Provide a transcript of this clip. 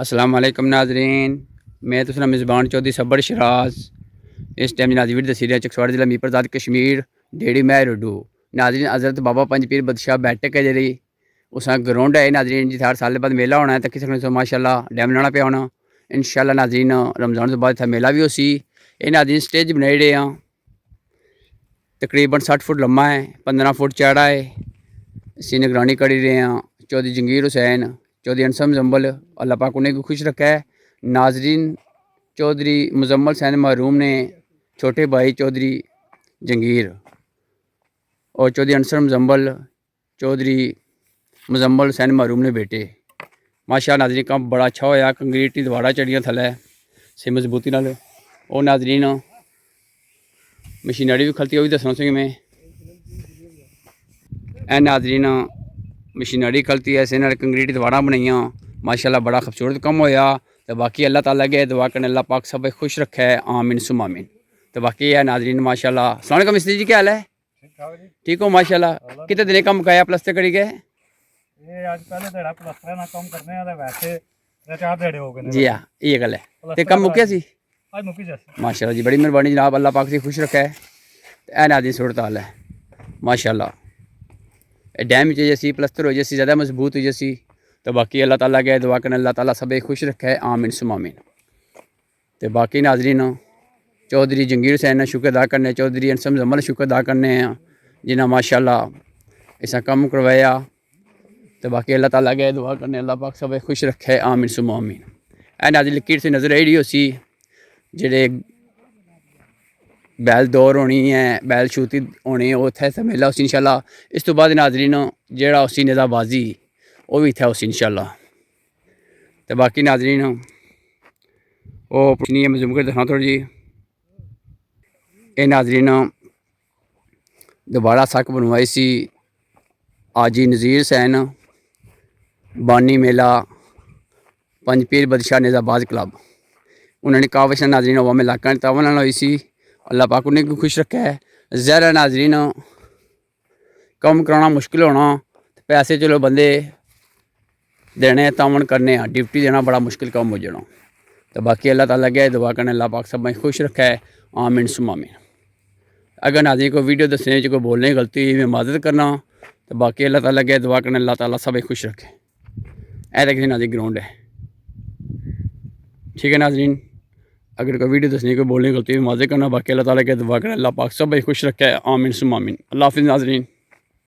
السلام علیکم ناظرین، میں تو میزبان چودھری صبر شراز اس ٹائم ناظرین دسی رہا چکسواڑ ضلع میرپور ذات کشمیر ڈیڑی مہر اڈو ناظرین حضرت بابا پنج پیر بدشاہ بیٹھک ہے جی اس گراؤنڈ ہے ناظرین جی ہر سال بعد میلہ ہونا ہے تو کسی کو ماشاء اللہ ڈیم لانا پیا ہونا انشاءاللہ ناظرین رمضان تو بعد اتنا میلہ بھی ہو سی یہ ناظرین سٹیج بنائی رہے ہیں تقریباً 60 فٹ لمبا ہے 15 فٹ چوڑا ہے اسی نگرانی کری رہے ہیں چودھری جنگیر حسین چودھری انصم زمبل اللہ پاک انہیں کو خوش رکھا ہے ناظرین چودھری مزمل حسین محروم نے چھوٹے بھائی چودھری جنگیر اور چودھری انصم زمبل چودھری مزمل حسین محروم نے بیٹے ماشاء اللہ ناظرین کام بڑا اچھا ہویا کنکریٹ کی دیواراں چڑھیاں تھلے سے مضبوطی نال اور ناظرین مشینری بھی کھلتی وہ بھی دسنا سی میں اے ناظرین مشینری کھلتی ہے اسے کنکریٹ کی دیواراں بنائیاں ماشاءاللہ بڑا خوبصورت کم ہویا تو باقی اللہ تعالیٰ کے دعا کرنے اللہ پاک سب خوش رکھے آمین ثم آمین تو باقی ہے ناظرین ماشاءاللہ السلام علیکم مستری جی کیا حال ہے ٹھیک ہو ماشاءاللہ کتنے دن کم مکایا پلسٹر کری گئے جی ہاں یہ گل ہے کم مکیا سی ماشاءاللہ جی بڑی مہربانی جناب اللہ پاک سے خوش رکھا ہے اے ناظرین صورت حال ہے ماشاءاللہ ڈیم جیسی پلستر ہو جیسی زیادہ مضبوط ہو جیسی تو باقی اللہ تعالیٰ کے دعا کرنے اللہ تعالیٰ سب خوش رکھے آمین ثم آمین تو باقی ناظرین چودھری جنگیر حسین نے شکر ادا کرنے چودھری انصم زمل شکر ادا کرنے ہیں جنہیں ماشاءاللہ ایسا کم کروایا تو باقی اللہ تعالیٰ کے دعا کرنے اللہ پاک سب خوش رکھے آمین ثم آمین اے ناظرین لکیر سے نظر آئی رہی ہو سی جڑے بیل دور ہونی ہے بیل شوتی ہونی وہ اتنے میلہ اسی انشاءاللہ اس تو بعد ناظرین جہاں اسی نظا بازی وہ بھی اتنے اسی انشاءاللہ تو باقی ناظرین وہ پوچھنی ہے میں زوم کر دکھاؤں تھوڑی جی یہ ناظرین دوبارہ سک بنوائی سی آجی نذیر حسین بانی میلہ پنج پیر بدشاہ نظاباز کلب انہوں نے کاوش ناظرین عوام علاقہ تعاون ہوئی سی اللہ پاک انہیں کو خوش رکھا ہے زہرا ناظرین کم کرانا مشکل ہونا پیسے چلو بندے دینے تعاون کرنے ڈیوٹی دینا بڑا مشکل کام ہو جانا تو باقی اللہ تعالیٰ کے دعا کرنے اللہ پاک سب خوش رکھا ہے آمین ثم آمین اگر ناظرین کو ویڈیو دسنے کو بولنے کی غلطی ہوئی میں معذرت کرنا تو باقی اللہ تعالیٰ کے دعا کرنے اللہ تعالیٰ سب خوش رکھے ایسا کسی ناظرین گراؤنڈ ہے ٹھیک ہے ناظرین اگر کوئی ویڈیو دسنے کو بولنے کی غلطی میں معذرت کرنا باقی اللہ تعالیٰ کے دعا کرنے اللہ پاک سب خوش رکھے آمین ثم آمین اللہ حافظ ناظرین